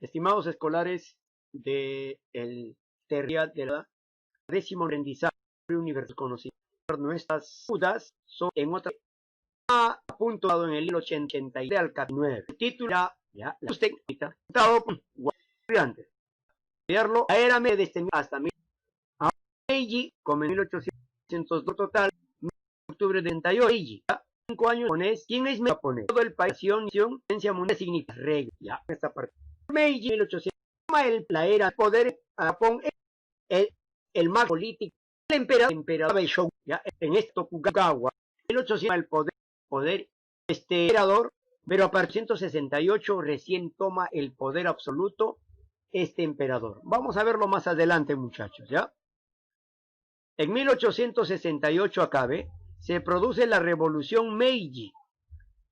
Estimados escolares del territorial de la décimo aprendizaje universal conocido, nuestras dudas son en otra punto en el hilo 89 al 9. El título ya la usted dado por estudiantes. Estudiarlo a era media desde hasta Meiji, como en 1802 total, octubre de 38, Meiji, 5 años japonés. ¿Quién es japonés? Todo el país, ciencia mundial significa regla, ya, esta parte. Meiji, 1800, la era poder Japón, el más político, el emperador Shogun, ya, en esto Tokugawa, 1800 el poder emperador, pero a partir de 168 recién toma el poder absoluto este emperador. Vamos a verlo más adelante, muchachos, ¿ya? En 1868 acabe, se produce la revolución Meiji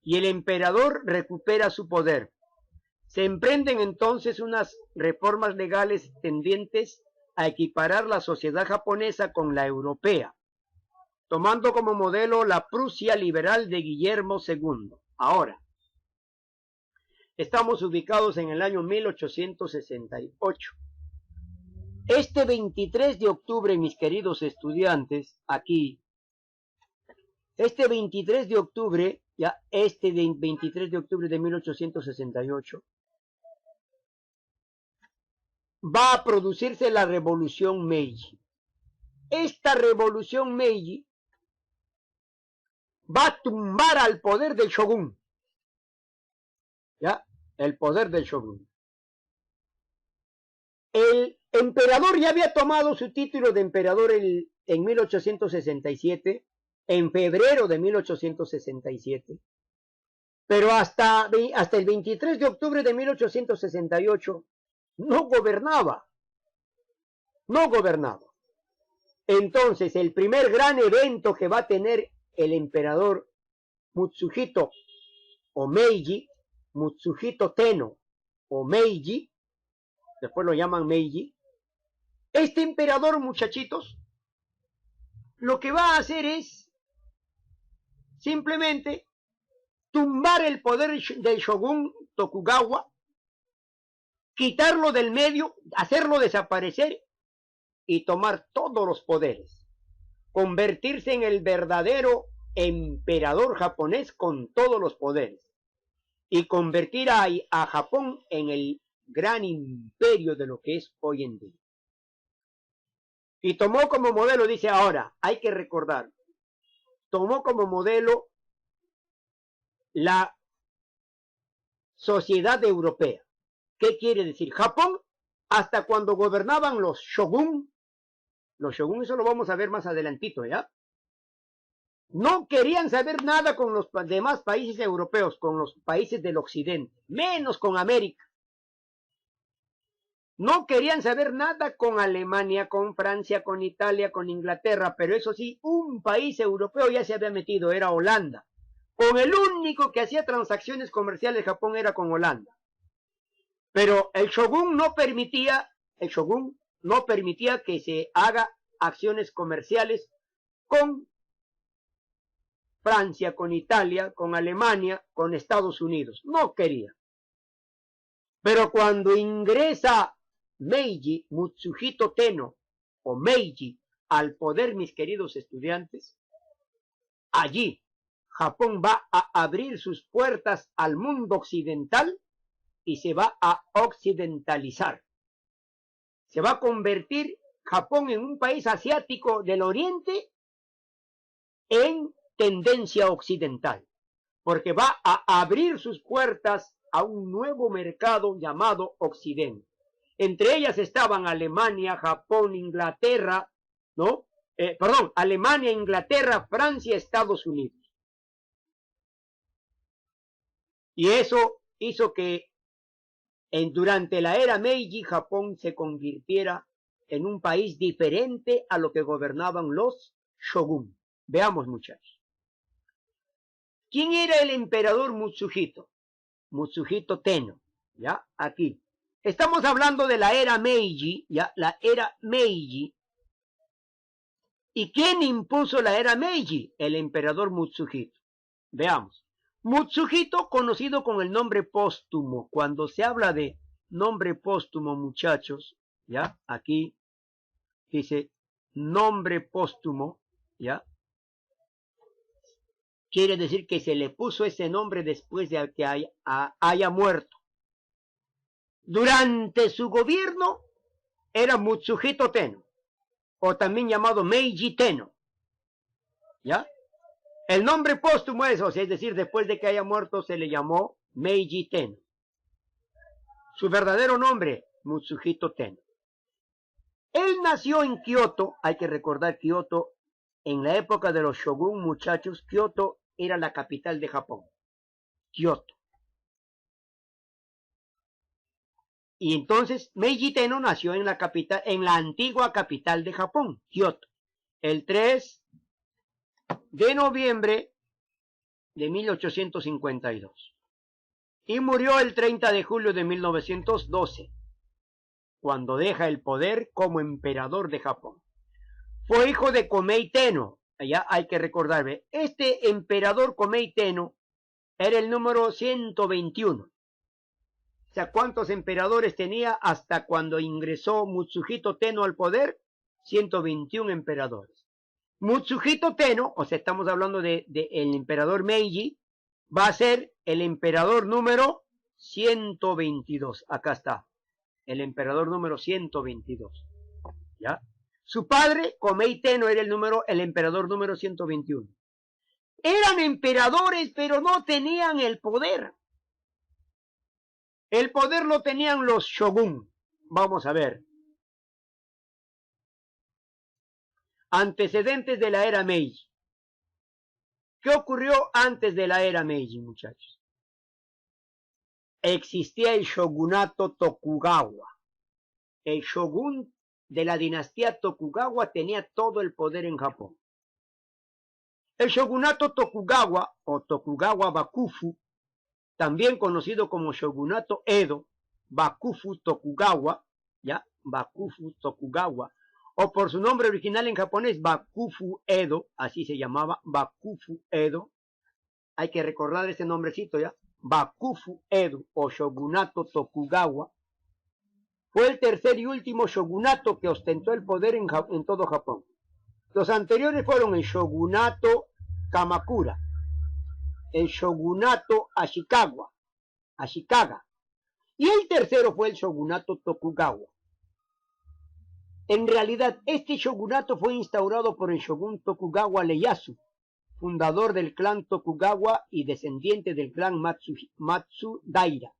y el emperador recupera su poder. Se emprenden entonces unas reformas legales tendientes a equiparar la sociedad japonesa con la europea, tomando como modelo la Prusia liberal de Guillermo II. Ahora, estamos ubicados en el año 1868. Este 23 de octubre, mis queridos estudiantes, aquí, este 23 de octubre, ya este 23 de octubre de 1868, va a producirse la revolución Meiji. Esta revolución Meiji va a tumbar al poder del shogun. ¿Ya? El poder del shogun. El emperador ya había tomado su título de emperador en 1867, en febrero de 1867, pero hasta el 23 de octubre de 1868 no gobernaba. Entonces, el primer gran evento que va a tener el emperador Mutsuhito o Meiji, Mutsuhito Tenno o Meiji, después lo llaman Meiji, este emperador, muchachitos, lo que va a hacer es simplemente tumbar el poder del shogun Tokugawa, quitarlo del medio, hacerlo desaparecer y tomar todos los poderes, convertirse en el verdadero emperador japonés con todos los poderes y convertir a Japón en el gran imperio de lo que es hoy en día. Y tomó como modelo, dice ahora, hay que recordar, tomó como modelo la sociedad europea. ¿Qué quiere decir? Japón, hasta cuando gobernaban los shogun, eso lo vamos a ver más adelantito, ¿ya? No querían saber nada con los demás países europeos, con los países del occidente, menos con América. No querían saber nada con Alemania, con Francia, con Italia, con Inglaterra, pero eso sí, un país europeo ya se había metido, era Holanda. Con el único que hacía transacciones comerciales Japón era con Holanda. Pero el shogun no permitía que se haga acciones comerciales con Francia, con Italia, con Alemania, con Estados Unidos. No quería. Pero cuando ingresa Meiji, Mutsuhito Tenno o Meiji al poder, mis queridos estudiantes, allí Japón va a abrir sus puertas al mundo occidental y se va a occidentalizar. Se va a convertir Japón en un país asiático del oriente en tendencia occidental, porque va a abrir sus puertas a un nuevo mercado llamado Occidente. Entre ellas estaban Alemania, Japón, Inglaterra, ¿no? Alemania, Inglaterra, Francia, Estados Unidos. Y eso hizo que durante la era Meiji, Japón se convirtiera en un país diferente a lo que gobernaban los shogun. Veamos, muchachos. ¿Quién era el emperador Mutsuhito? Mutsuhito Tenno, ¿ya? Aquí. Estamos hablando de la era Meiji, ¿ya? La era Meiji. ¿Y quién impuso la era Meiji? El emperador Mutsuhito. Veamos. Mutsuhito, conocido con el nombre póstumo, cuando se habla de nombre póstumo, muchachos, ¿ya? Aquí dice nombre póstumo, ¿ya? Quiere decir que se le puso ese nombre después de que haya muerto. Durante su gobierno era Mutsuhito Tenno, o también llamado Meiji Tenno, ¿ya? El nombre póstumo es, o sea, es decir, después de que haya muerto se le llamó Meiji Tenno. Su verdadero nombre, Mutsuhito Tenno. Él nació en Kioto, hay que recordar Kioto, en la época de los shogun, muchachos, Kioto era la capital de Japón. Kioto. Y entonces Meiji Tenno nació en la capital, en la antigua capital de Japón, Kioto, el 3 de noviembre de 1852. Y murió el 30 de julio de 1912, cuando deja el poder como emperador de Japón. Fue hijo de Komei Tenno, allá hay que recordarme, este emperador Komei Tenno era el número 121. O sea, ¿cuántos emperadores tenía hasta cuando ingresó Mutsuhito Tenno al poder? 121 emperadores. Mutsuhito Tenno, o sea, estamos hablando de el emperador Meiji, va a ser el emperador número 122. Acá está, el emperador número 122. ¿Ya? Su padre, Komei Tenno, era el emperador número 121. Eran emperadores, pero no tenían el poder. El poder lo tenían los shogun. Vamos a ver. Antecedentes de la era Meiji. ¿Qué ocurrió antes de la era Meiji, muchachos? Existía el shogunato Tokugawa. El shogun de la dinastía Tokugawa tenía todo el poder en Japón. El shogunato Tokugawa o Tokugawa Bakufu, también conocido como shogunato Edo, Bakufu Tokugawa, ¿ya? Bakufu Tokugawa, o por su nombre original en japonés, Bakufu Edo, así se llamaba, Bakufu Edo. Hay que recordar ese nombrecito, ¿ya? Bakufu Edo o shogunato Tokugawa. Fue el tercer y último shogunato que ostentó el poder en todo Japón. Los anteriores fueron el shogunato Kamakura, el shogunato Ashikaga, y el tercero fue el shogunato Tokugawa. En realidad, este shogunato fue instaurado por el shogun Tokugawa Ieyasu, fundador del clan Tokugawa y descendiente del clan Matsudaira,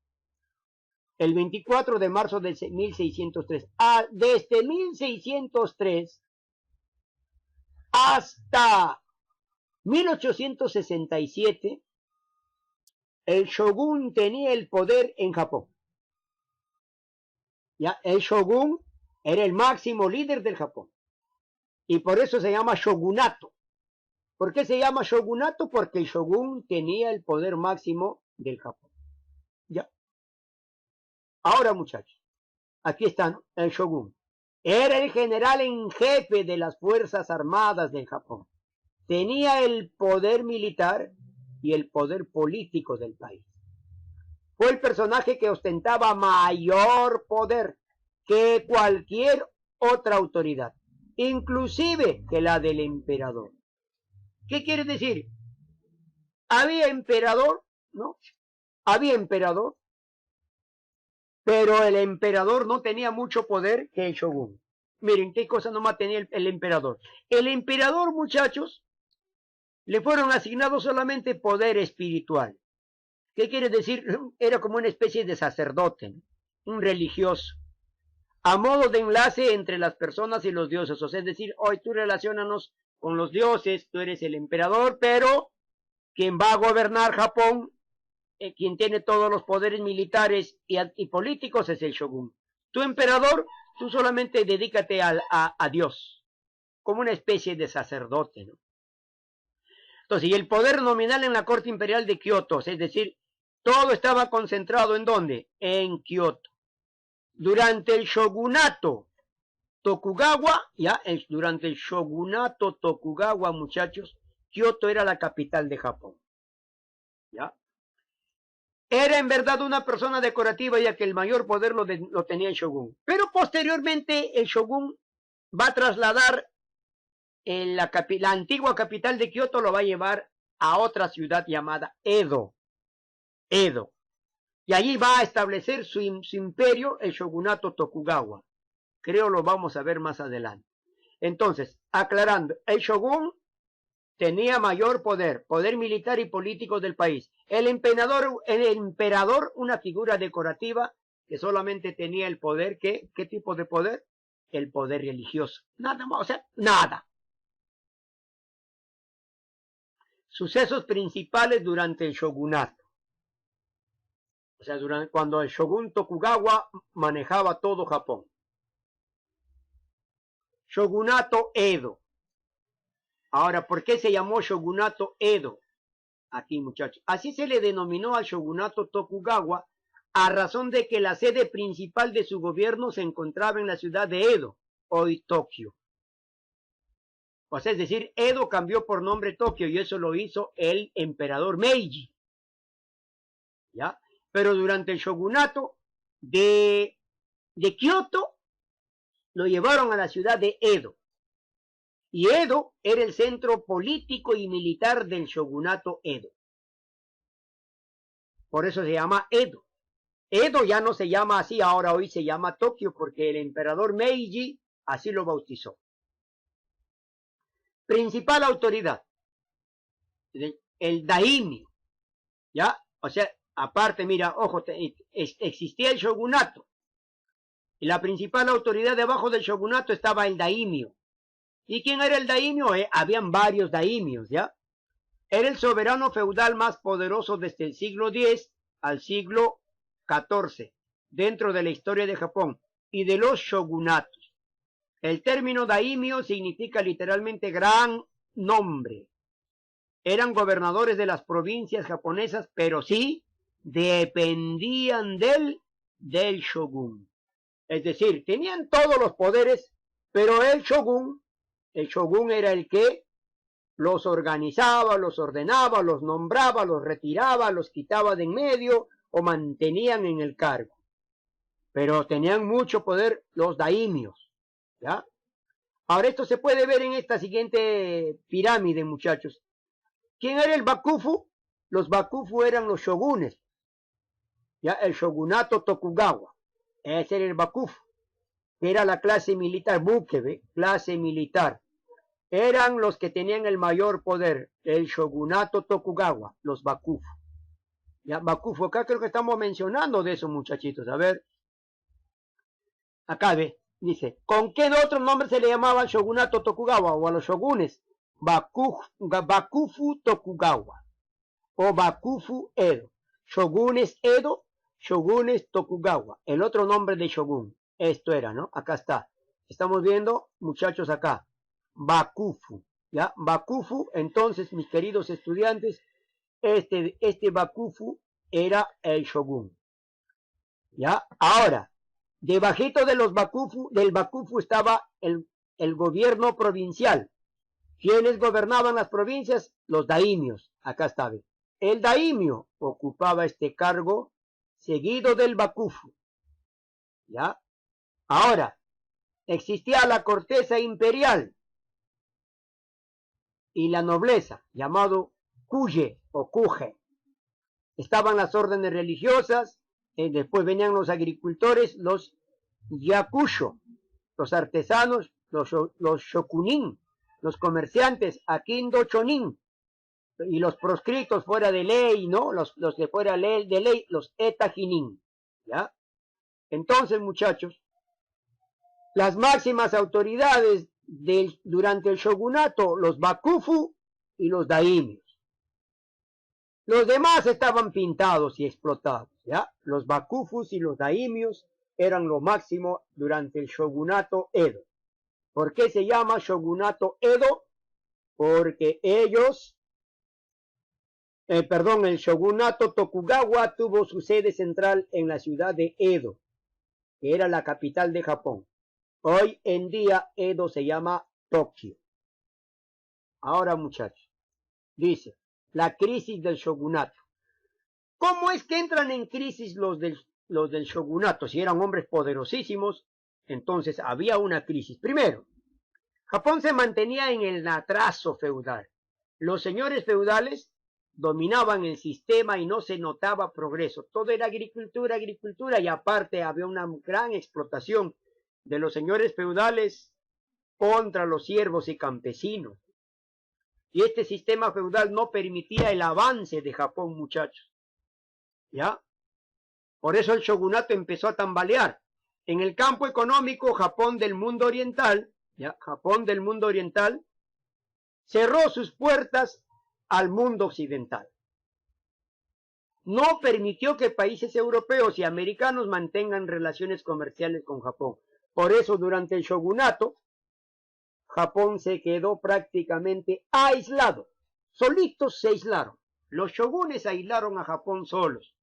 el 24 de marzo de 1603. Desde 1603 hasta 1867, el shogun tenía el poder en Japón. Ya, el shogun era el máximo líder del Japón. Y por eso se llama shogunato. ¿Por qué se llama shogunato? Porque el shogun tenía el poder máximo del Japón. Ya. Ahora, muchachos, aquí está el shogun. Era el general en jefe de las Fuerzas Armadas del Japón. Tenía el poder militar y el poder político del país. Fue el personaje que ostentaba mayor poder que cualquier otra autoridad, inclusive que la del emperador. ¿Qué quiere decir? Había emperador, ¿no? Había emperador, pero el emperador no tenía mucho poder que el shogun. Miren qué cosa nomás tenía el emperador. El emperador, muchachos, le fueron asignados solamente poder espiritual. ¿Qué quiere decir? Era como una especie de sacerdote, ¿no? Un religioso, a modo de enlace entre las personas y los dioses. O sea, es decir, hoy tú relaciónanos con los dioses, tú eres el emperador, pero quien va a gobernar Japón, quien tiene todos los poderes militares y políticos es el shogun. Tu emperador, tú solamente dedícate a Dios, como una especie de sacerdote, ¿no? Entonces, y el poder nominal en la corte imperial de Kioto, es decir, todo estaba concentrado ¿en dónde? En Kioto. Durante el shogunato Tokugawa, durante el shogunato Tokugawa, muchachos, Kioto era la capital de Japón. ¿Ya? Era en verdad una persona decorativa, ya que el mayor poder lo tenía el shogun. Pero posteriormente el shogun va a trasladar la antigua capital de Kioto, lo va a llevar a otra ciudad llamada Edo. Edo. Y allí va a establecer su imperio, el shogunato Tokugawa. Creo lo vamos a ver más adelante. Entonces, aclarando, el shogun tenía mayor poder militar y político del país. El emperador, una figura decorativa que solamente tenía el poder, ¿qué tipo de poder? El poder religioso. Nada más, o sea, nada. Sucesos principales durante el shogunato. O sea, cuando el shogun Tokugawa manejaba todo Japón. Shogunato Edo. Ahora, ¿por qué se llamó shogunato Edo? Aquí, muchachos. Así se le denominó al shogunato Tokugawa a razón de que la sede principal de su gobierno se encontraba en la ciudad de Edo, hoy Tokio. O sea, es decir, Edo cambió por nombre Tokio y eso lo hizo el emperador Meiji. ¿Ya? Pero durante el shogunato de Kioto lo llevaron a la ciudad de Edo. Y Edo era el centro político y militar del shogunato Edo. Por eso se llama Edo. Edo ya no se llama así, ahora hoy se llama Tokio, porque el emperador Meiji así lo bautizó. Principal autoridad, el daimyo, ¿ya? O sea, aparte, mira, ojo, existía el shogunato, y la principal autoridad debajo del shogunato estaba el daimyo. ¿Y quién era el daimyo? Habían varios daimios, ¿ya? Era el soberano feudal más poderoso desde el siglo X al siglo XIV, dentro de la historia de Japón y de los shogunatos. El término daimyo significa literalmente gran nombre. Eran gobernadores de las provincias japonesas, pero sí dependían del shogun. Es decir, tenían todos los poderes, pero el shogun era el que los organizaba, los ordenaba, los nombraba, los retiraba, los quitaba de en medio o mantenían en el cargo. Pero tenían mucho poder los daimios, ¿ya? Ahora esto se puede ver en esta siguiente pirámide, muchachos. ¿Quién era el bakufu? Los bakufu eran los shogunes, ¿ya? El shogunato Tokugawa. Ese era el bakufu. Era la clase militar, bukebe, clase militar. Eran los que tenían el mayor poder, el shogunato Tokugawa, los bakufu. Ya, bakufu, acá creo que estamos mencionando de eso, muchachitos. A ver, acá ve, dice, ¿con qué otro nombre se le llamaba al shogunato Tokugawa o a los shogunes? Bakufu Tokugawa o Bakufu Edo. Shogunes Edo, shogunes Tokugawa, el otro nombre de shogun. Esto era, ¿no? Acá está. Estamos viendo, muchachos, acá. Bakufu, ¿ya? Bakufu, entonces, mis queridos estudiantes, este Bakufu era el shogun, ¿ya? Ahora, debajito de los Bakufu, del Bakufu estaba el gobierno provincial. ¿Quiénes gobernaban las provincias? Los daimios, acá está. El daimio ocupaba este cargo seguido del Bakufu, ¿ya? Ahora, existía la corteza imperial y la nobleza, llamado kuge o kuge. Estaban las órdenes religiosas, después venían los agricultores, los yakusho, los artesanos, los shokunin, los comerciantes, akindo chonin, y los proscritos fuera de ley, ¿no? Los que fuera de ley, los etajinin, ¿ya? Entonces, muchachos, las máximas autoridades durante el shogunato, los bakufu y los daimios. Los demás estaban pintados y explotados, ¿ya? Los bakufus y los daimios eran lo máximo durante el shogunato Edo. ¿Por qué se llama shogunato Edo? Porque ellos, el shogunato Tokugawa tuvo su sede central en la ciudad de Edo, que era la capital de Japón. Hoy en día Edo se llama Tokio. Ahora, muchachos, dice, la crisis del shogunato. ¿Cómo es que entran en crisis los del shogunato? Si eran hombres poderosísimos, entonces había una crisis. Primero, Japón se mantenía en el atraso feudal. Los señores feudales dominaban el sistema y no se notaba progreso. Todo era agricultura, agricultura, y aparte había una gran explotación de los señores feudales contra los siervos y campesinos. Y este sistema feudal no permitía el avance de Japón, muchachos. ¿Ya? Por eso el shogunato empezó a tambalear. En el campo económico, Japón del mundo oriental, ¿ya? Japón del mundo oriental, cerró sus puertas al mundo occidental. No permitió que países europeos y americanos mantengan relaciones comerciales con Japón. Por eso, durante el shogunato, Japón se quedó prácticamente aislado. Solitos se aislaron. Los shogunes aislaron a Japón solos.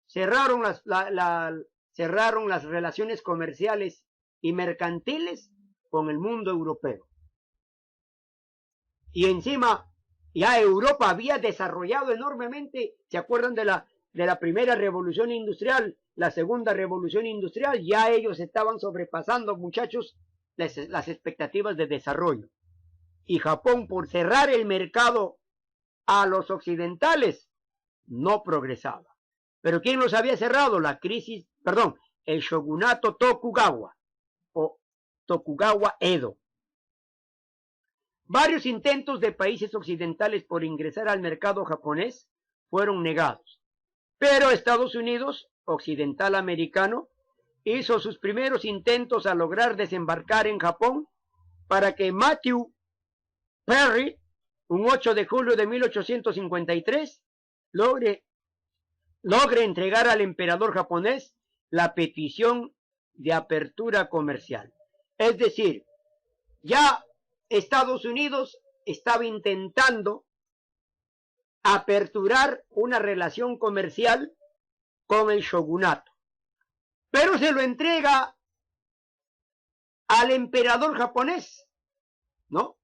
Cerraron las relaciones comerciales y mercantiles con el mundo europeo. Y encima, ya Europa había desarrollado enormemente, ¿se acuerdan de la primera revolución industrial, la segunda revolución industrial? Ya ellos estaban sobrepasando, muchachos, las expectativas de desarrollo. Y Japón, por cerrar el mercado a los occidentales, no progresaba. Pero ¿quién los había cerrado? El shogunato Tokugawa o Tokugawa Edo. Varios intentos de países occidentales por ingresar al mercado japonés fueron negados. Pero Estados Unidos, occidental americano, hizo sus primeros intentos a lograr desembarcar en Japón para que Matthew Perry, un 8 de julio de 1853, logre entregar al emperador japonés la petición de apertura comercial. Es decir, ya Estados Unidos estaba intentando aperturar una relación comercial con el shogunato, pero se lo entrega al emperador japonés, ¿no?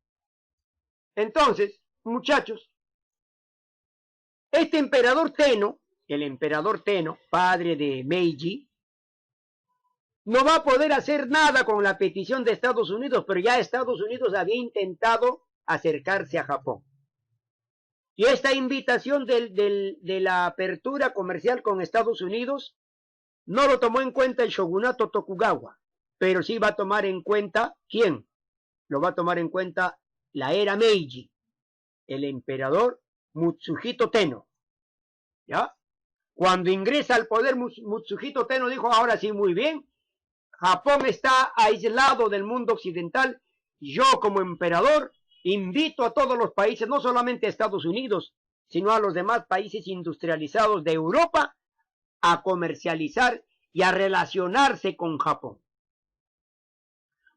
Entonces, muchachos, este emperador Tenno, el emperador Tenno, padre de Meiji, no va a poder hacer nada con la petición de Estados Unidos, pero ya Estados Unidos había intentado acercarse a Japón. Y esta invitación de la apertura comercial con Estados Unidos no lo tomó en cuenta el shogunato Tokugawa, pero sí va a tomar en cuenta, ¿quién? Lo va a tomar en cuenta la era Meiji, el emperador Mitsuhito Tenno, ¿ya? Cuando ingresa al poder Mitsuhito Tenno dijo, ahora sí, muy bien, Japón está aislado del mundo occidental, yo como emperador invito a todos los países, no solamente a Estados Unidos, sino a los demás países industrializados de Europa, a comercializar y a relacionarse con Japón.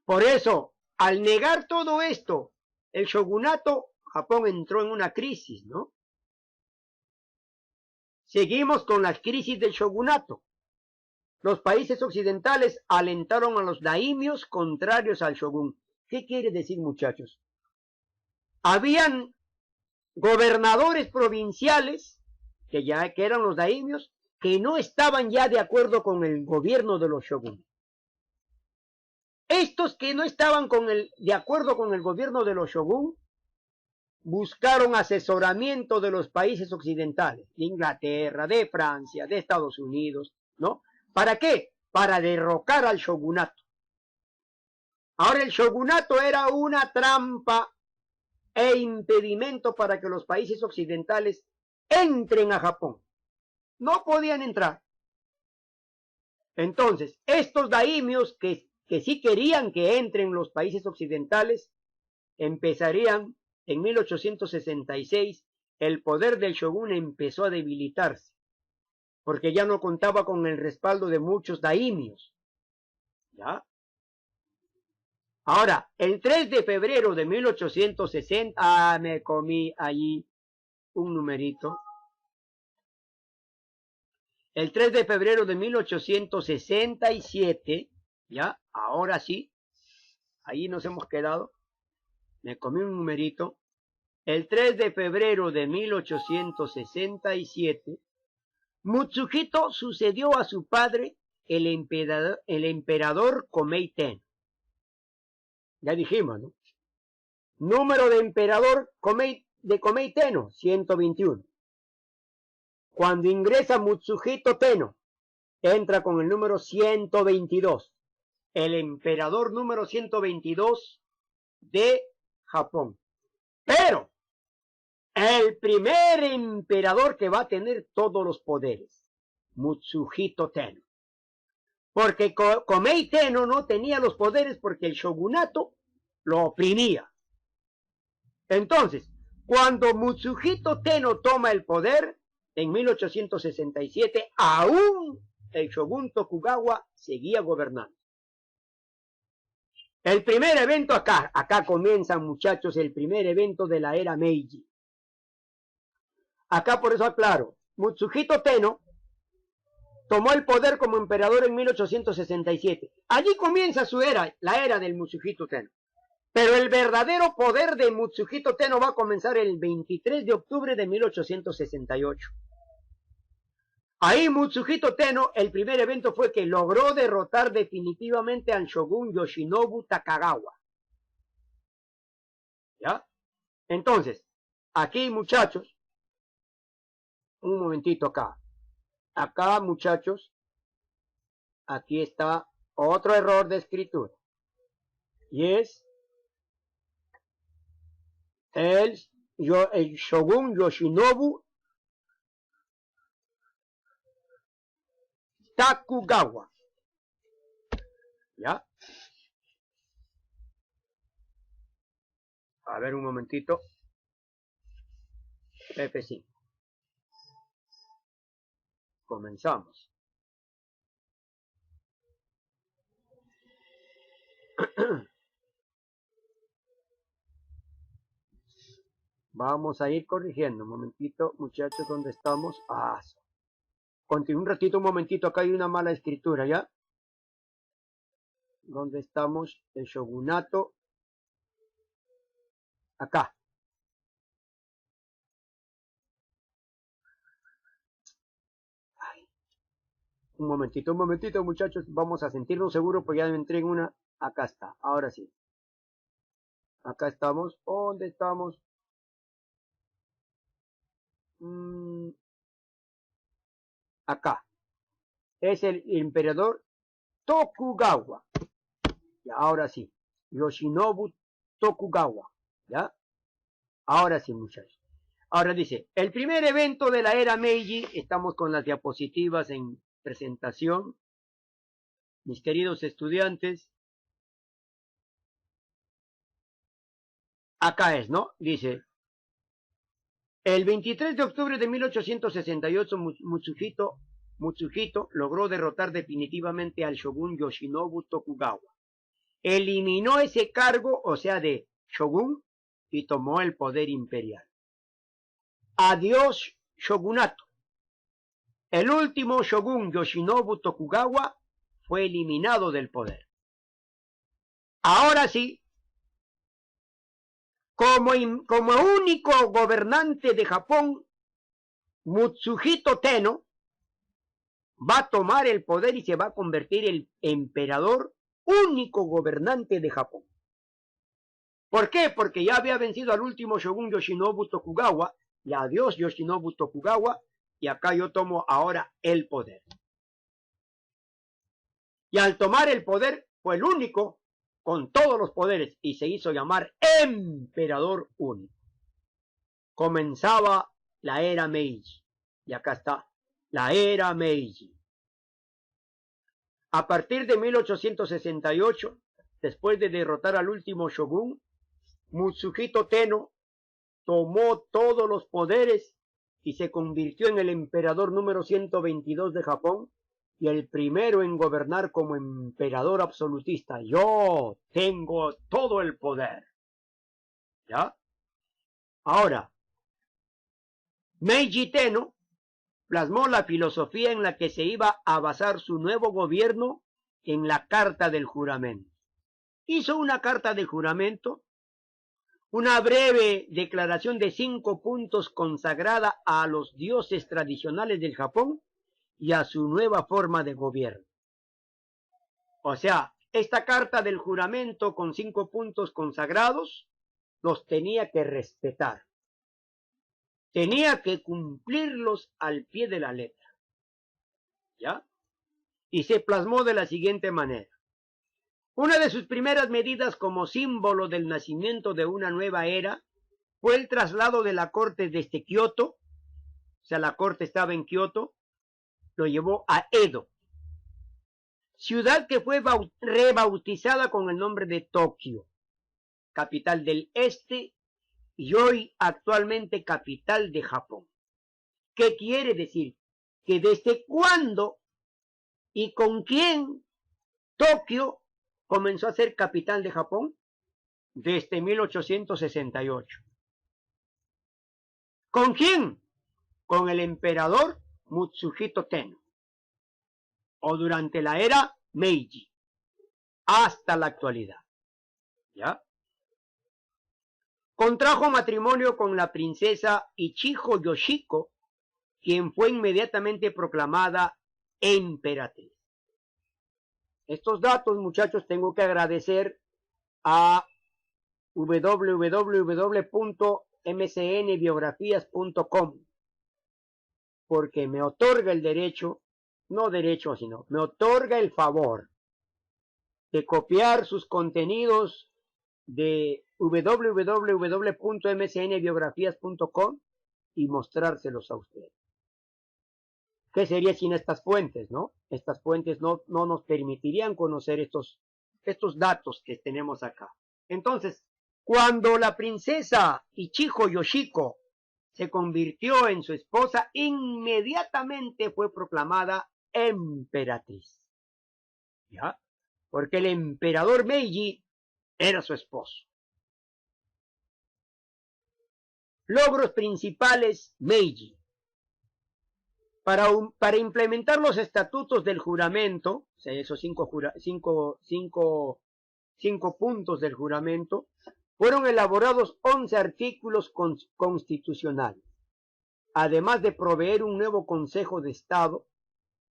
Por eso, al negar todo esto, el shogunato, Japón entró en una crisis, ¿no? Seguimos con las crisis del shogunato. Los países occidentales alentaron a los daimios contrarios al shogun. ¿Qué quiere decir, muchachos? Habían gobernadores provinciales, que eran los daimios, que no estaban ya de acuerdo con el gobierno de los shogunes. Estos que no estaban de acuerdo con el gobierno de los shogun, buscaron asesoramiento de los países occidentales, de Inglaterra, de Francia, de Estados Unidos, ¿no? ¿Para qué? Para derrocar al shogunato. Ahora el shogunato era una trampa e impedimento para que los países occidentales entren a Japón. No podían entrar. Entonces, estos daimios que sí querían que entren los países occidentales, empezarían en 1866, el poder del shogun empezó a debilitarse, porque ya no contaba con el respaldo de muchos daimios. ¿Ya? Ahora, el 3 de febrero de 1860, me comí allí un numerito. El 3 de febrero de 1867, ya, ahora sí, ahí nos hemos quedado, me comí un numerito. El 3 de febrero de 1867, Mutsuhito sucedió a su padre, el emperador Komei Tenno. Ya dijimos, ¿no? Número de emperador de Komei Tenno, 121. Cuando ingresa Mutsuhito Tenno, entra con el número 122. El emperador número 122 de Japón. Pero el primer emperador que va a tener todos los poderes, Mutsuhito Tenno. Porque Komei Tenno no tenía los poderes porque el shogunato lo oprimía. Entonces, cuando Mutsuhito Tenno toma el poder, en 1867, aún el shogun Tokugawa seguía gobernando. El primer evento acá comienza, muchachos, el primer evento de la era Meiji. Acá por eso aclaro, Mutsuhito Tenno tomó el poder como emperador en 1867. Allí comienza su era, la era del Mutsuhito Tenno. Pero el verdadero poder de Mutsuhito Tenno va a comenzar el 23 de octubre de 1868. Ahí Mutsuhito Tenno, el primer evento fue que logró derrotar definitivamente al shogun Yoshinobu Takagawa. ¿Ya? Entonces, aquí muchachos, un momentito acá. Acá muchachos, aquí está otro error de escritura. Y es el shogun Yoshinobu Tokugawa. ¿Ya? A ver un momentito. F5. Comenzamos. Vamos a ir corrigiendo. Un momentito, muchachos, ¿dónde estamos? Continúa un ratito, un momentito. Acá hay una mala escritura, ¿ya? ¿Dónde estamos? El shogunato. Acá. Un momentito, muchachos. Vamos a sentirnos seguros, porque ya me entré en una. Acá está. Ahora sí. Acá estamos. ¿Dónde estamos? Acá. Es el emperador Tokugawa. Y ahora sí. Yoshinobu Tokugawa. ¿Ya? Ahora sí, muchachos. Ahora dice, el primer evento de la era Meiji, estamos con las diapositivas en presentación. Mis queridos estudiantes, acá es, ¿no? Dice, el 23 de octubre de 1868, Mutsuhito logró derrotar definitivamente al shogun Yoshinobu Tokugawa. Eliminó ese cargo, o sea, de shogun, y tomó el poder imperial. Adiós, shogunato. El último shogun Yoshinobu Tokugawa fue eliminado del poder. Ahora sí, como único gobernante de Japón, Mutsuhito Tenno va a tomar el poder y se va a convertir en el emperador único gobernante de Japón. ¿Por qué? Porque ya había vencido al último shogun Yoshinobu Tokugawa, y adiós Yoshinobu Tokugawa, y acá yo tomo ahora el poder. Y al tomar el poder fue el único con todos los poderes y se hizo llamar emperador único. Comenzaba la era Meiji. Y acá está, la era Meiji. A partir de 1868, después de derrotar al último shogun, Mutsuhito Tenno tomó todos los poderes y se convirtió en el emperador número 122 de Japón y el primero en gobernar como emperador absolutista. Yo tengo todo el poder. ¿Ya? Ahora, Meiji Tenno plasmó la filosofía en la que se iba a basar su nuevo gobierno en la Carta del Juramento. Hizo una carta de juramento, una breve declaración de 5 puntos consagrada a los dioses tradicionales del Japón y a su nueva forma de gobierno. O sea, esta carta del juramento con 5 puntos consagrados los tenía que respetar. Tenía que cumplirlos al pie de la letra. ¿Ya? Y se plasmó de la siguiente manera. Una de sus primeras medidas como símbolo del nacimiento de una nueva era fue el traslado de la corte desde Kioto, o sea, la corte estaba en Kioto, lo llevó a Edo, ciudad que fue rebautizada con el nombre de Tokio, capital del este y hoy actualmente capital de Japón. ¿Qué quiere decir? Que desde cuándo y con quién Tokio comenzó a ser capital de Japón. Desde 1868. ¿Con quién? Con el emperador Mutsuhito Tenno, o durante la era Meiji, hasta la actualidad. ¿Ya? Contrajo matrimonio con la princesa Ichijo Yoshiko, quien fue inmediatamente proclamada emperatriz. Estos datos, muchachos, tengo que agradecer a www.mcnbiografías.com porque me otorga el derecho, no derecho, sino me otorga el favor de copiar sus contenidos de www.mcnbiografías.com y mostrárselos a ustedes. ¿Qué sería sin estas fuentes, no? Estas fuentes no nos permitirían conocer estos datos que tenemos acá. Entonces, cuando la princesa Ichijo Yoshiko se convirtió en su esposa, inmediatamente fue proclamada emperatriz. ¿Ya? Porque el emperador Meiji era su esposo. Logros principales Meiji. Para implementar los estatutos del juramento, o sea, esos cinco puntos del juramento, fueron elaborados 11 artículos constitucionales, además de proveer un nuevo Consejo de Estado,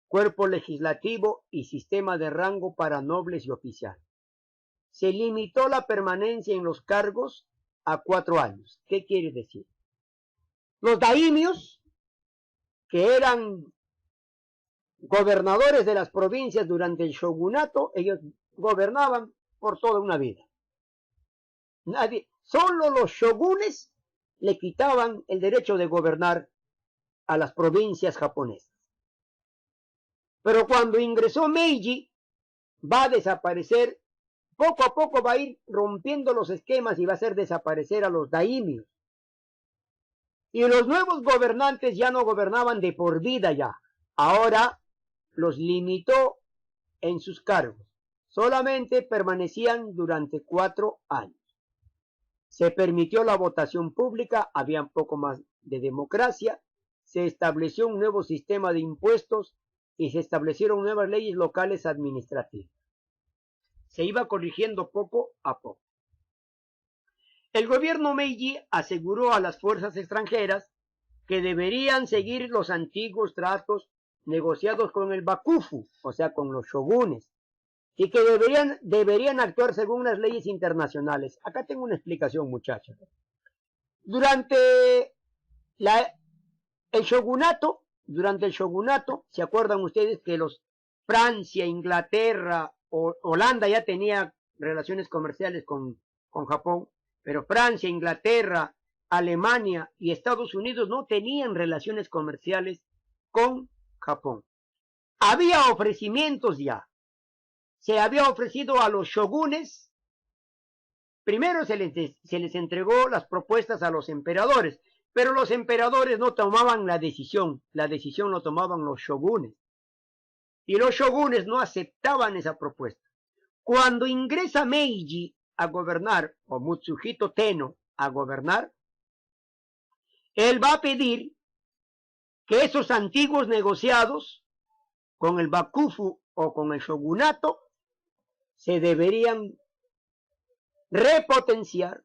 cuerpo legislativo y sistema de rango para nobles y oficiales. Se limitó la permanencia en los cargos a 4 años. ¿Qué quiere decir? Los daimios, que eran gobernadores de las provincias durante el shogunato, ellos gobernaban por toda una vida. Solo los shogunes le quitaban el derecho de gobernar a las provincias japonesas. Pero cuando ingresó Meiji, va a desaparecer, poco a poco va a ir rompiendo los esquemas y va a hacer desaparecer a los daimios. Y los nuevos gobernantes ya no gobernaban de por vida ya. Ahora los limitó en sus cargos. Solamente permanecían durante 4 años. Se permitió la votación pública, había un poco más de democracia, se estableció un nuevo sistema de impuestos y se establecieron nuevas leyes locales administrativas. Se iba corrigiendo poco a poco. El gobierno Meiji aseguró a las fuerzas extranjeras que deberían seguir los antiguos tratos negociados con el Bakufu, o sea, con los shogunes, y que deberían actuar según las leyes internacionales. Acá tengo una explicación, muchachos. Durante el shogunato, ¿se acuerdan ustedes que Francia, Inglaterra, Holanda ya tenía relaciones comerciales con Japón? Pero Francia, Inglaterra, Alemania y Estados Unidos no tenían relaciones comerciales con Japón. Había ofrecimientos ya. Se había ofrecido a los shogunes. Primero se les entregó las propuestas a los emperadores, pero los emperadores no tomaban la decisión lo tomaban los shogunes. Y los shogunes no aceptaban esa propuesta. Cuando ingresa Meiji a gobernar, o Mutsuhito Tenno a gobernar, él va a pedir que esos antiguos negociados con el Bakufu o con el shogunato se deberían repotenciar,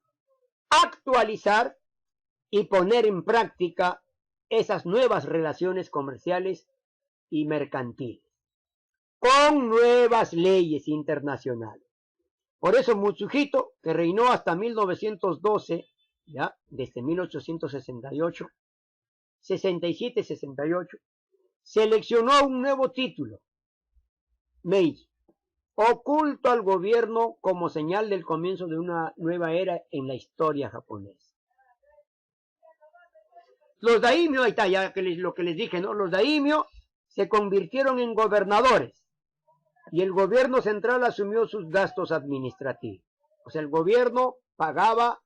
actualizar y poner en práctica esas nuevas relaciones comerciales y mercantiles, con nuevas leyes internacionales. Por eso Mutsuhito, que reinó hasta 1912, ya, desde 1868, 67-68, seleccionó un nuevo título, Meiji, oculto al gobierno como señal del comienzo de una nueva era en la historia japonesa. Los daimyo, ahí está ya lo que les dije, ¿no? Los daimyo se convirtieron en gobernadores y el gobierno central asumió sus gastos administrativos. O sea, el gobierno pagaba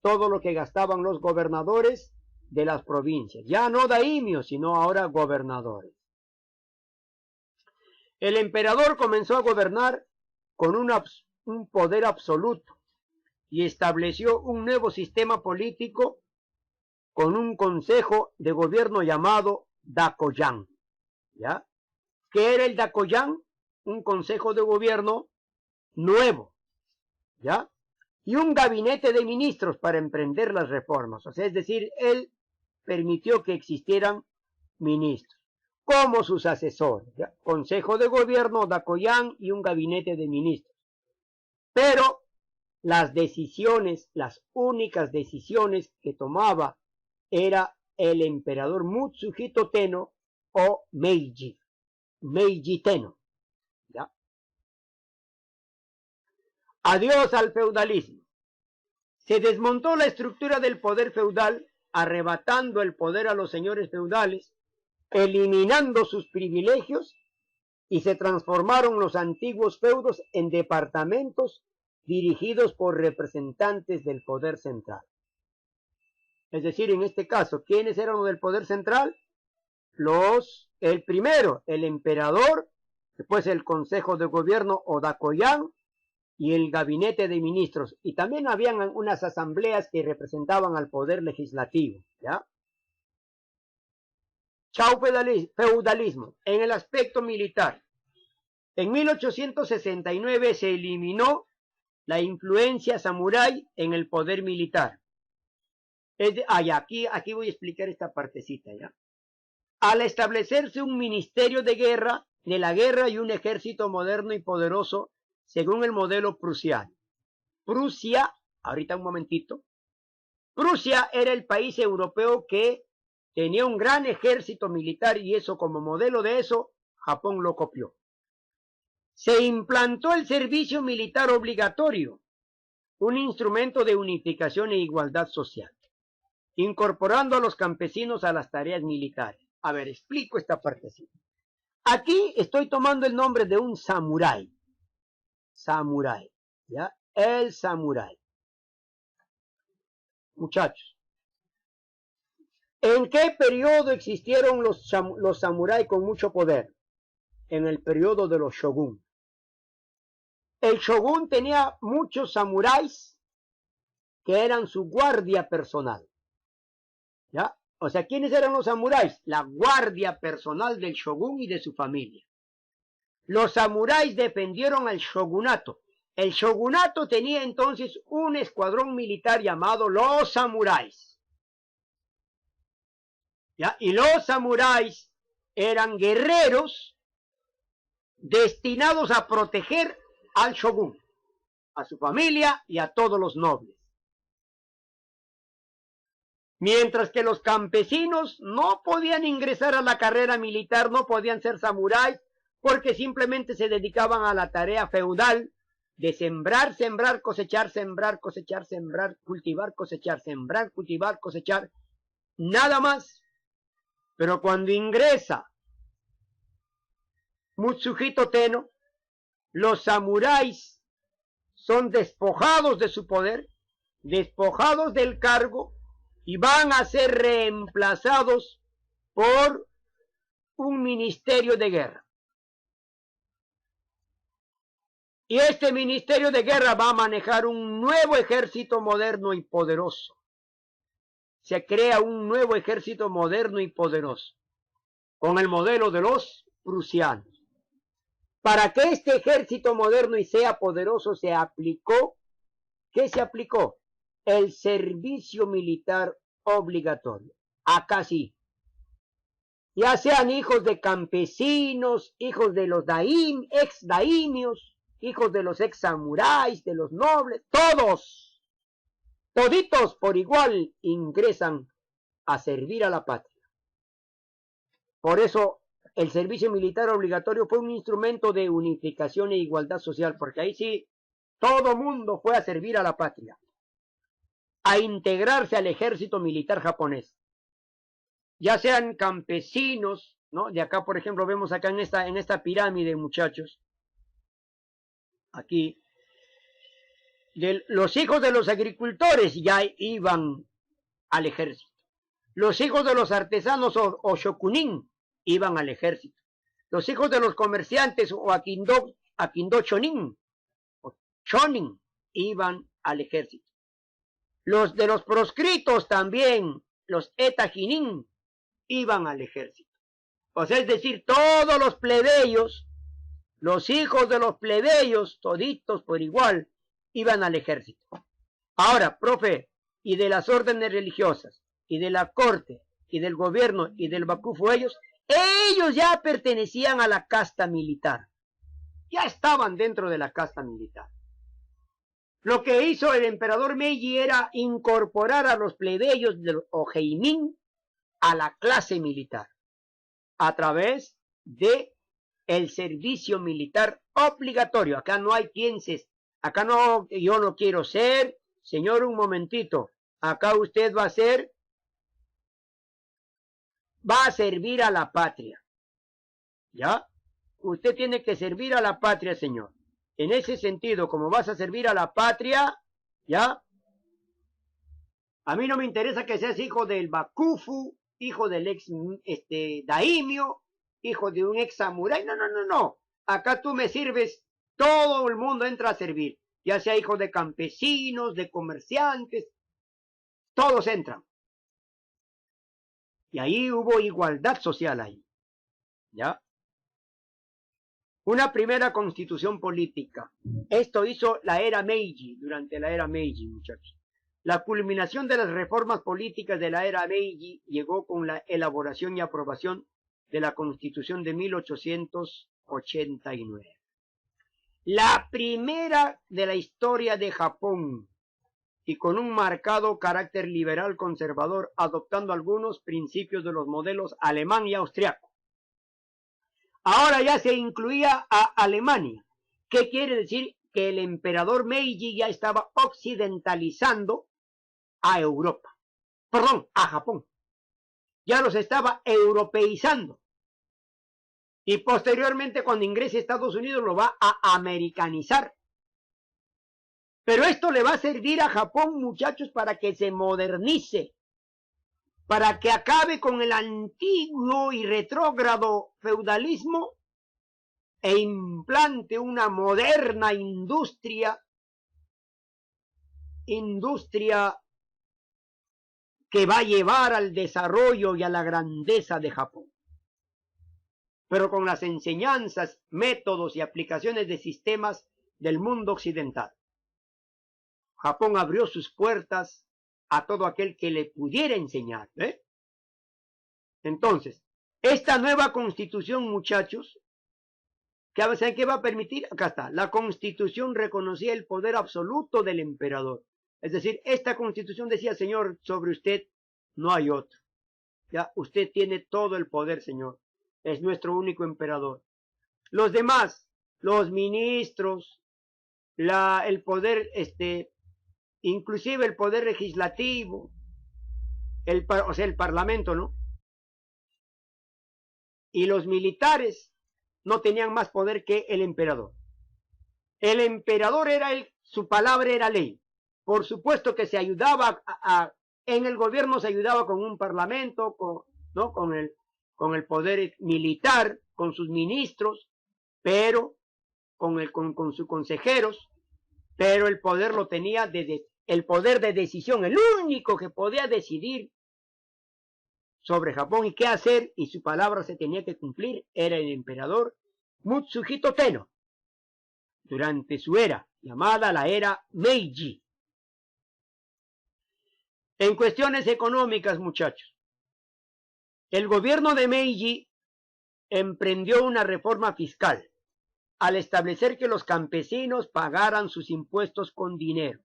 todo lo que gastaban los gobernadores de las provincias. Ya no daimyo, sino ahora gobernadores. El emperador comenzó a gobernar con un poder absoluto y estableció un nuevo sistema político con un consejo de gobierno llamado Dakoyan. ¿Ya? ¿Qué era el Dakoyan? Un consejo de gobierno nuevo, ¿ya? Y un gabinete de ministros para emprender las reformas. O sea, es decir, él permitió que existieran ministros como sus asesores, ¿ya? Consejo de gobierno, Dakoyan y un gabinete de ministros. Pero las decisiones, las únicas decisiones que tomaba era el emperador Mutsuhito Tenno o Meiji Tenno. ¿Ya? Adiós al feudalismo. Se desmontó la estructura del poder feudal, arrebatando el poder a los señores feudales, eliminando sus privilegios, y se transformaron los antiguos feudos en departamentos dirigidos por representantes del poder central. Es decir, en este caso, ¿quiénes eran los del poder central? El primero, el emperador, después el consejo de gobierno o Dakoyan y el gabinete de ministros. Y también habían unas asambleas que representaban al poder legislativo, ¿ya? Chao feudalismo. En el aspecto militar. En 1869 se eliminó la influencia samurái en el poder militar. Aquí voy a explicar esta partecita, ¿ya? Al establecerse un ministerio de la guerra y un ejército moderno y poderoso según el modelo prusiano. Prusia, ahorita un momentito, Prusia era el país europeo que tenía un gran ejército militar y eso como modelo de eso, Japón lo copió. Se implantó el servicio militar obligatorio, un instrumento de unificación e igualdad social, incorporando a los campesinos a las tareas militares. A ver, explico esta partecita. Aquí estoy tomando el nombre de un samurái. Samurái, ¿ya? El samurái. Muchachos, ¿en qué periodo existieron los samuráis con mucho poder? En el periodo de los shogun. El shogun tenía muchos samuráis que eran su guardia personal. ¿Ya? O sea, ¿quiénes eran los samuráis? La guardia personal del shogun y de su familia. Los samuráis defendieron al shogunato. El shogunato tenía entonces un escuadrón militar llamado los samuráis. ¿Ya? Y los samuráis eran guerreros destinados a proteger al shogun, a su familia y a todos los nobles. Mientras que los campesinos no podían ingresar a la carrera militar, no podían ser samuráis, porque simplemente se dedicaban a la tarea feudal de sembrar, sembrar, cosechar, sembrar, cosechar, sembrar, cultivar, cosechar, sembrar, cultivar, cosechar, nada más. Pero cuando ingresa Mutsuhito Tenno, los samuráis son despojados de su poder, despojados del cargo, y van a ser reemplazados por un ministerio de guerra. Y este ministerio de guerra va a manejar un nuevo ejército moderno y poderoso. Se crea un nuevo ejército moderno y poderoso, con el modelo de los prusianos. Para que este ejército moderno y sea poderoso se aplicó, ¿qué se aplicó? El servicio militar obligatorio. Acá sí. ya sean hijos de campesinos, hijos de los ex daimios, hijos de los ex samuráis, de los nobles, todos, toditos por igual ingresan a servir a la patria. Por eso el servicio militar obligatorio fue un instrumento de unificación e igualdad social, porque ahí sí todo mundo fue a servir a la patria, a integrarse al ejército militar japonés. Ya sean campesinos, ¿no? De acá, por ejemplo, vemos acá en esta pirámide, muchachos, aquí, los hijos de los agricultores ya iban al ejército. Los hijos de los artesanos o shokunin iban al ejército. Los hijos de los comerciantes o akindo chonin, o chonin, iban al ejército. Los de los proscritos también, los etajinin, iban al ejército. O sea, es decir, todos los plebeyos, los hijos de los plebeyos, toditos por igual, iban al ejército. Ahora, profe, y de las órdenes religiosas, y de la corte, y del gobierno, y del bakufu, ellos ya pertenecían a la casta militar. Ya estaban dentro de la casta militar. Lo que hizo el emperador Meiji era incorporar a los plebeyos del Ojeimin a la clase militar, a través de el servicio militar obligatorio. Acá no hay acá no, yo no quiero ser, señor, un momentito, acá usted va a servir a la patria, ¿ya? Usted tiene que servir a la patria, señor. En ese sentido, como vas a servir a la patria, ¿ya? A mí no me interesa que seas hijo del bakufu, hijo del ex daimio, hijo de un ex samurái. No, no, no, no. Acá tú me sirves, todo el mundo entra a servir. Ya sea hijo de campesinos, de comerciantes, todos entran. Y ahí hubo igualdad social ahí. ¿Ya? Una primera constitución política. Esto hizo la era Meiji, durante la era Meiji, muchachos. La culminación de las reformas políticas de la era Meiji llegó con la elaboración y aprobación de la Constitución de 1889. La primera de la historia de Japón, y con un marcado carácter liberal conservador, adoptando algunos principios de los modelos alemán y austriaco. Ahora ya se incluía a Alemania. ¿Qué quiere decir? Que el emperador Meiji ya estaba occidentalizando a Europa. Perdón, a Japón. Ya los estaba europeizando. Y posteriormente, cuando ingrese a Estados Unidos, lo va a americanizar. Pero esto le va a servir a Japón, muchachos, para que se modernice, para que acabe con el antiguo y retrógrado feudalismo e implante una moderna industria que va a llevar al desarrollo y a la grandeza de Japón. Pero con las enseñanzas, métodos y aplicaciones de sistemas del mundo occidental. Japón abrió sus puertas a todo aquel que le pudiera enseñar. Entonces, esta nueva constitución, muchachos, ¿saben qué va a permitir? Acá está. La constitución reconocía el poder absoluto del emperador. Es decir, esta constitución decía, señor, sobre usted no hay otro. Ya, usted tiene todo el poder, señor. Es nuestro único emperador. Los demás, los ministros, el poder, inclusive el poder legislativo, o sea, el parlamento, ¿no? Y los militares no tenían más poder que el emperador. El emperador su palabra era ley. Por supuesto que se ayudaba en el gobierno se ayudaba con un parlamento, ¿no? con el poder militar, con sus ministros, pero con sus consejeros, pero el poder lo tenía el poder de decisión, el único que podía decidir sobre Japón y qué hacer, y su palabra se tenía que cumplir, era el emperador Mutsuhito Tenno, durante su era, llamada la era Meiji. En cuestiones económicas, muchachos, El gobierno de Meiji emprendió una reforma fiscal al establecer que los campesinos pagaran sus impuestos con dinero,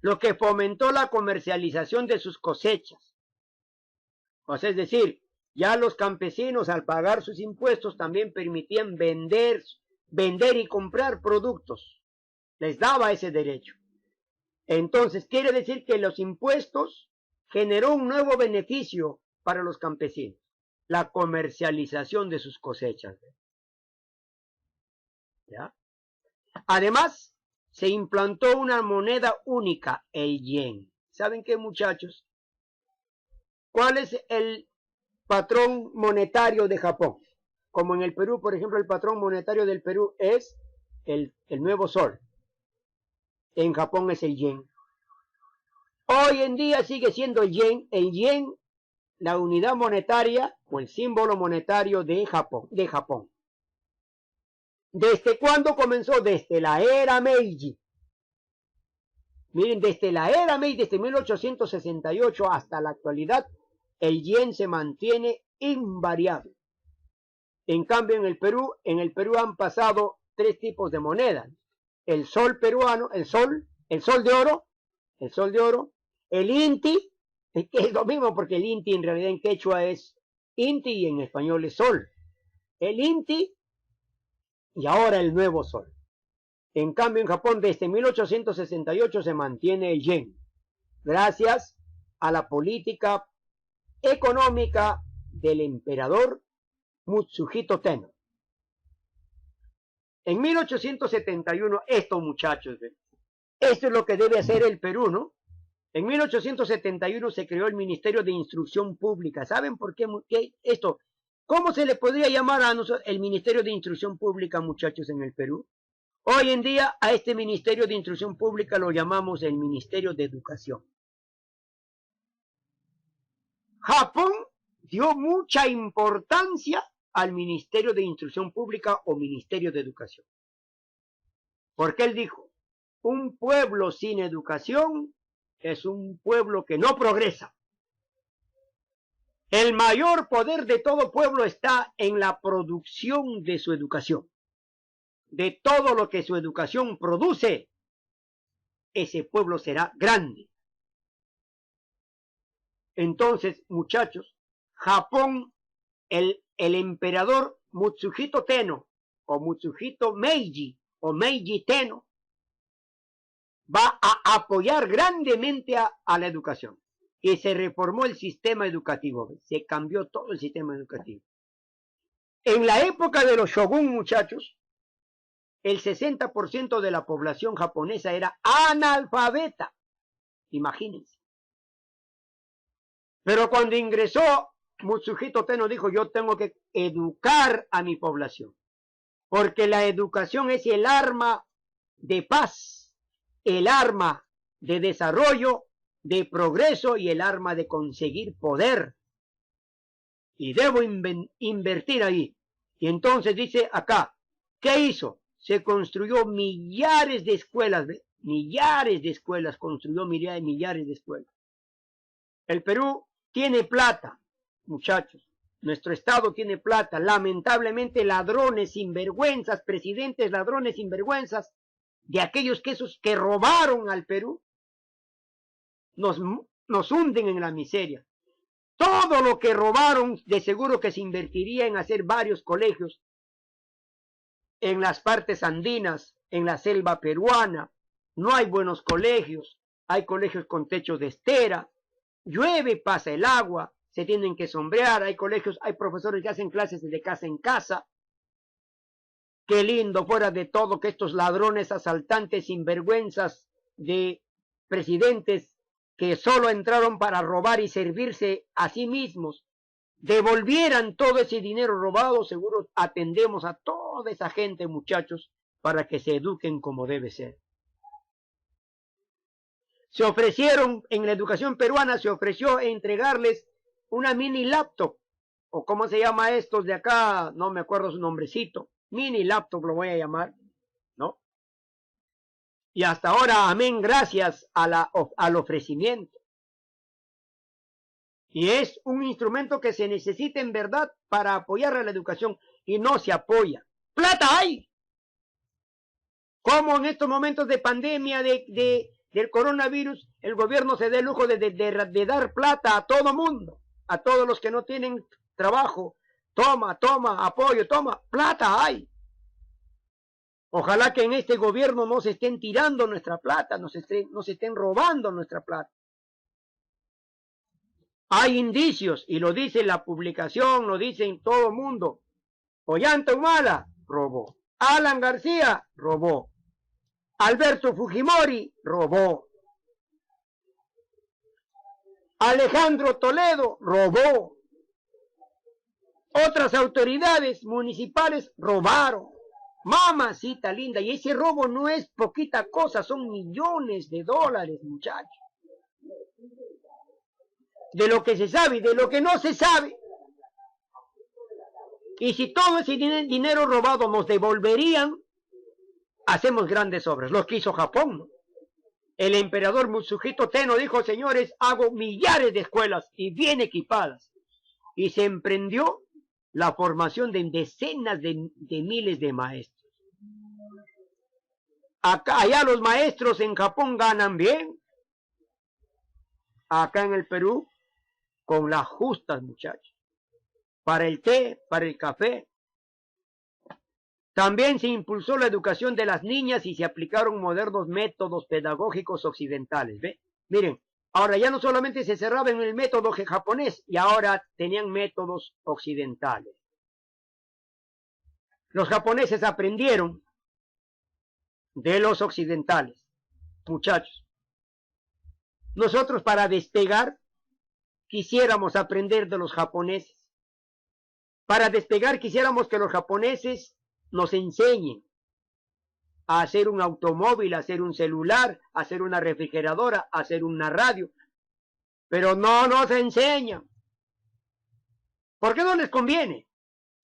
lo que fomentó la comercialización de sus cosechas. O sea, es decir, ya los campesinos al pagar sus impuestos también permitían vender y comprar productos. Les daba ese derecho. Entonces, quiere decir que los impuestos generó un nuevo beneficio para los campesinos, la comercialización de sus cosechas. ¿Ya? Además, se implantó una moneda única, el yen. ¿Saben qué, muchachos? ¿Cuál es el patrón monetario de Japón? Como en el Perú, por ejemplo, el patrón monetario del Perú es el nuevo sol. En Japón es el yen. Hoy en día sigue siendo el yen, la unidad monetaria o el símbolo monetario de Japón. ¿Desde cuándo comenzó? Desde la era Meiji. Miren, desde la era Meiji, desde 1868 hasta la actualidad, el yen se mantiene invariable. En cambio, en el Perú han pasado tres tipos de monedas. El sol peruano, el sol de oro, el inti, que es lo mismo porque el inti en realidad en quechua es inti y en español es sol. El inti y ahora el nuevo sol. En cambio, en Japón desde 1868 se mantiene el yen, gracias a la política económica del emperador Mutsuhito Tenno. En 1871, esto, muchachos, esto es lo que debe hacer el Perú, ¿no? En 1871 se creó el Ministerio de Instrucción Pública. ¿Saben por qué esto? ¿Cómo se le podría llamar a nosotros el Ministerio de Instrucción Pública, muchachos, en el Perú? Hoy en día a este Ministerio de Instrucción Pública lo llamamos el Ministerio de Educación. Japón dio mucha importancia al Ministerio de Instrucción Pública o Ministerio de Educación. Porque él dijo, un pueblo sin educación es un pueblo que no progresa. El mayor poder de todo pueblo está en la producción de su educación. De todo lo que su educación produce, ese pueblo será grande. Entonces, muchachos, Japón, el emperador Mutsuhito Tenno, o Mutsuhito Meiji, o Meiji Tenno, va a apoyar grandemente a la educación. Y se reformó el sistema educativo, se cambió todo el sistema educativo. En la época de los shogun, muchachos, el 60% de la población japonesa era analfabeta. Imagínense. Pero cuando ingresó, Mutsuhito Tenno dijo, yo tengo que educar a mi población. Porque la educación es el arma de paz, el arma de desarrollo, de progreso y el arma de conseguir poder. Y debo invertir ahí. Y entonces dice acá, ¿qué hizo? Se construyó millares de escuelas, construyó millares de escuelas. El Perú tiene plata, muchachos. Nuestro Estado tiene plata. Lamentablemente, ladrones sinvergüenzas, presidentes ladrones sinvergüenzas, de aquellos que robaron al Perú, nos hunden en la miseria. Todo lo que robaron, de seguro que se invertiría en hacer varios colegios en las partes andinas, en la selva peruana. No hay buenos colegios, hay colegios con techo de estera, llueve, pasa el agua, se tienen que sombrear, hay colegios, hay profesores que hacen clases de casa en casa. Qué lindo fuera de todo que estos ladrones, asaltantes, sinvergüenzas de presidentes que solo entraron para robar y servirse a sí mismos, devolvieran todo ese dinero robado. Seguro atendemos a toda esa gente, muchachos, para que se eduquen como debe ser. Se ofrecieron, en la educación peruana, se ofreció entregarles una mini laptop, o cómo se llama estos de acá, no me acuerdo su nombrecito, mini laptop lo voy a llamar, ¿no? Y hasta ahora, amén, gracias al ofrecimiento. Y es un instrumento que se necesita en verdad para apoyar a la educación y no se apoya. ¡Plata hay! Como en estos momentos de pandemia del coronavirus, el gobierno se da el lujo de dar plata a todo mundo, a todos los que no tienen trabajo. Toma, apoyo, toma, plata hay. Ojalá que en este gobierno no se estén tirando nuestra plata, no se estén robando nuestra plata. Hay indicios, y lo dice la publicación, lo dice en todo el mundo. Ollanta Humala robó. Alan García robó. Alberto Fujimori robó. Alejandro Toledo robó. Otras autoridades municipales robaron. Mamacita linda, y ese robo no es poquita cosa, son millones de dólares, muchachos. De lo que se sabe y de lo que no se sabe. Y si todo ese dinero robado nos devolverían, hacemos grandes obras. Lo que hizo Japón, ¿no? El emperador Mutsuhito Tenno dijo, señores, hago millares de escuelas y bien equipadas. Y se emprendió la formación de decenas de miles de maestros. Allá los maestros en Japón ganan bien. Acá en el Perú, con las justas, muchachos. Para el té, para el café. También se impulsó la educación de las niñas y se aplicaron modernos métodos pedagógicos occidentales. ¿Ve? Miren, ahora ya no solamente se cerraba en el método japonés, y ahora tenían métodos occidentales. Los japoneses aprendieron de los occidentales. Muchachos, nosotros para despegar quisiéramos aprender de los japoneses. Para despegar quisiéramos que los japoneses nos enseñen a hacer un automóvil, a hacer un celular, a hacer una refrigeradora, a hacer una radio. Pero no nos enseñan. ¿Por qué no les conviene?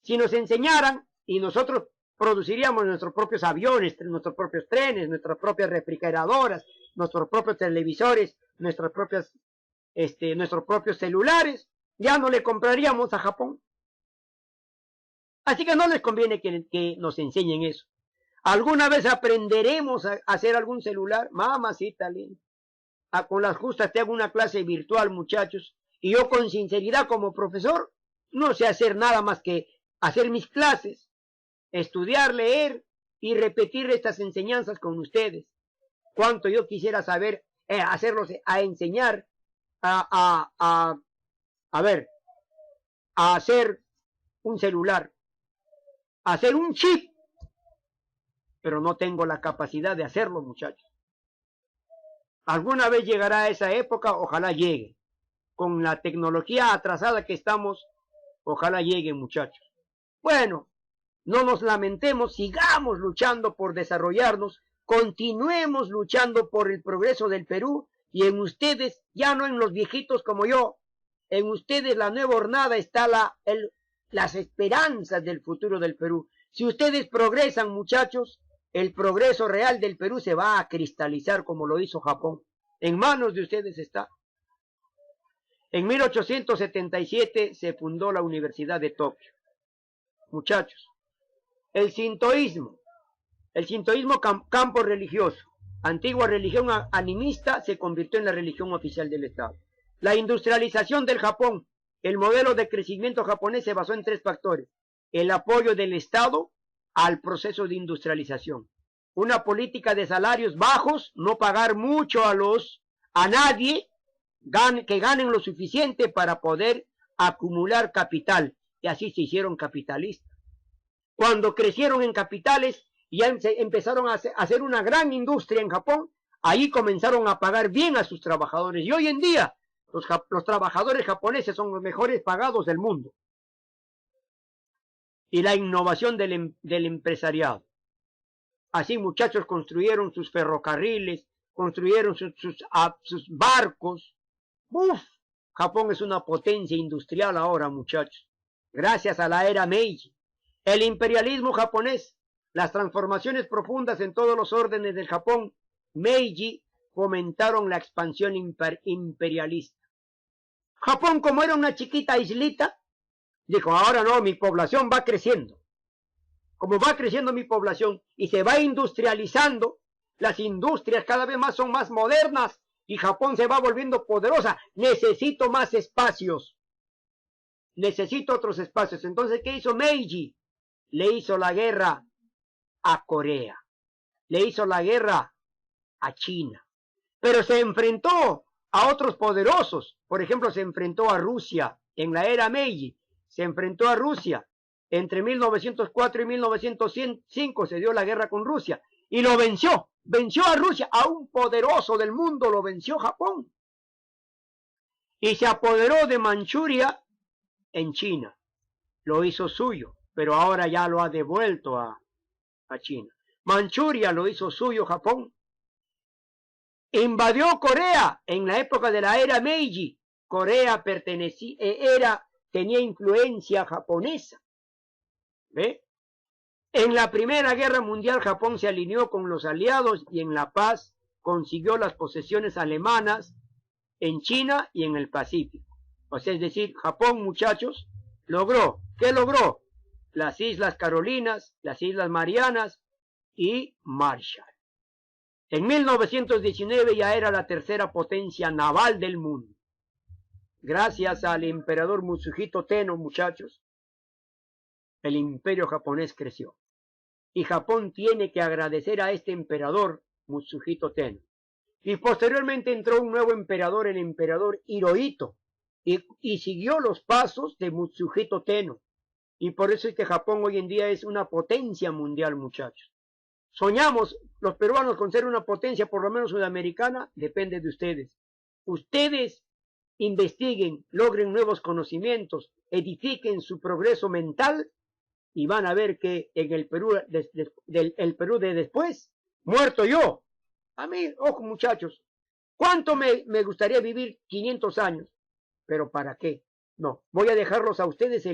Si nos enseñaran y nosotros produciríamos nuestros propios aviones, nuestros propios trenes, nuestras propias refrigeradoras, nuestros propios televisores, nuestros propios celulares, ya no le compraríamos a Japón. Así que no les conviene que nos enseñen eso. ¿Alguna vez aprenderemos a hacer algún celular? Mamacita linda. Con las justas te hago una clase virtual, muchachos. Y yo con sinceridad como profesor no sé hacer nada más que hacer mis clases, estudiar, leer y repetir estas enseñanzas con ustedes. Cuánto yo quisiera saber hacerlos, a enseñar, a hacer un celular, a hacer un chip, pero no tengo la capacidad de hacerlo, muchachos. Alguna vez llegará esa época, ojalá llegue. Con la tecnología atrasada que estamos, ojalá llegue, muchachos. Bueno, no nos lamentemos, sigamos luchando por desarrollarnos, continuemos luchando por el progreso del Perú, y en ustedes, ya no en los viejitos como yo, en ustedes la nueva hornada está las esperanzas del futuro del Perú. Si ustedes progresan, muchachos, el progreso real del Perú se va a cristalizar como lo hizo Japón. En manos de ustedes está. En 1877 se fundó la Universidad de Tokio. Muchachos, el sintoísmo campo religioso, antigua religión animista, se convirtió en la religión oficial del Estado. La industrialización del Japón, el modelo de crecimiento japonés se basó en 3 factores. El apoyo del Estado al proceso de industrialización. Una política de salarios bajos, no pagar mucho a nadie, que ganen lo suficiente para poder acumular capital. Y así se hicieron capitalistas. Cuando crecieron en capitales y empezaron a hacer una gran industria en Japón, ahí comenzaron a pagar bien a sus trabajadores. Y hoy en día los trabajadores japoneses son los mejores pagados del mundo. Y la innovación del empresariado. Así, muchachos, construyeron sus ferrocarriles, construyeron sus barcos. ¡Uf! Japón es una potencia industrial ahora, muchachos. Gracias a la era Meiji. El imperialismo japonés, las transformaciones profundas en todos los órdenes del Japón, Meiji, fomentaron la expansión imperialista. Japón, como era una chiquita islita, dijo, ahora no, mi población va creciendo. Como va creciendo mi población y se va industrializando, las industrias cada vez más son más modernas y Japón se va volviendo poderosa. Necesito más espacios. Necesito otros espacios. Entonces, ¿qué hizo Meiji? Le hizo la guerra a Corea. Le hizo la guerra a China. Pero se enfrentó a otros poderosos. Por ejemplo, se enfrentó a Rusia en la era Meiji. Se enfrentó a Rusia. Entre 1904 y 1905 se dio la guerra con Rusia. Y lo venció. Venció a Rusia. A un poderoso del mundo lo venció Japón. Y se apoderó de Manchuria en China. Lo hizo suyo. Pero ahora ya lo ha devuelto a China. Manchuria lo hizo suyo Japón. Invadió Corea en la época de la era Meiji. Corea tenía influencia japonesa. ¿Ve? En la Primera Guerra Mundial Japón se alineó con los aliados y en la paz consiguió las posesiones alemanas en China y en el Pacífico. O sea, es decir, Japón, muchachos, logró, ¿qué logró? Las Islas Carolinas, las Islas Marianas y Marshall. En 1919 ya era la tercera potencia naval del mundo. Gracias al emperador Mitsuhito Tenno, muchachos, el imperio japonés creció. Y Japón tiene que agradecer a este emperador Mitsuhito Tenno. Y posteriormente entró un nuevo emperador, el emperador Hirohito, y siguió los pasos de Mitsuhito Tenno. Y por eso es que Japón hoy en día es una potencia mundial, muchachos. Soñamos los peruanos con ser una potencia, por lo menos sudamericana, depende de ustedes. Ustedes investiguen, logren nuevos conocimientos, edifiquen su progreso mental y van a ver que en el Perú, el Perú de después, muerto yo. A mí, ojo muchachos, ¿cuánto me gustaría vivir 500 años? ¿Pero para qué? No, voy a dejarlos a ustedes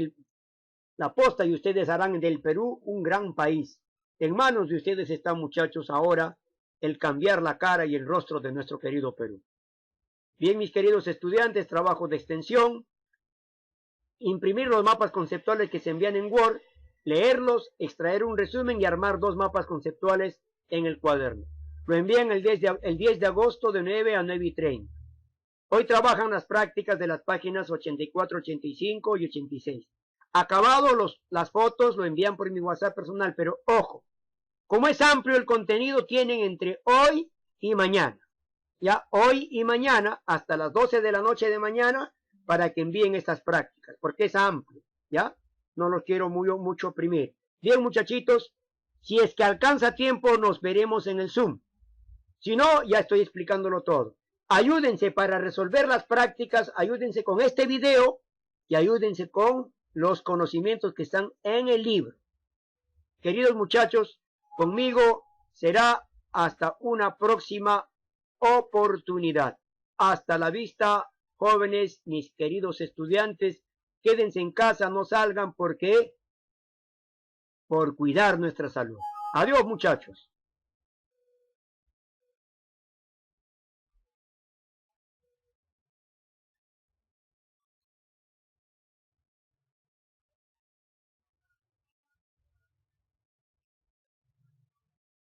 la posta y ustedes harán del Perú un gran país. En manos de ustedes está, muchachos, ahora el cambiar la cara y el rostro de nuestro querido Perú. Bien, mis queridos estudiantes, trabajo de extensión, imprimir los mapas conceptuales que se envían en Word, leerlos, extraer un resumen y armar 2 mapas conceptuales en el cuaderno. Lo envían el 10 de agosto de 9 a 9:30. Hoy trabajan las prácticas de las páginas 84, 85 y 86. Acabado las fotos, lo envían por mi WhatsApp personal, pero ojo, como es amplio el contenido, tienen entre hoy y mañana. Ya hoy y mañana, hasta las 12 de la noche de mañana, para que envíen estas prácticas, porque es amplio, ¿ya? No los quiero mucho oprimir. Bien, muchachitos, si es que alcanza tiempo, nos veremos en el Zoom. Si no, ya estoy explicándolo todo. Ayúdense para resolver las prácticas, ayúdense con este video y ayúdense con los conocimientos que están en el libro. Queridos muchachos, conmigo será hasta una próxima oportunidad. Hasta la vista, jóvenes, mis queridos estudiantes. Quédense en casa, no salgan, porque por cuidar nuestra salud. Adiós, muchachos.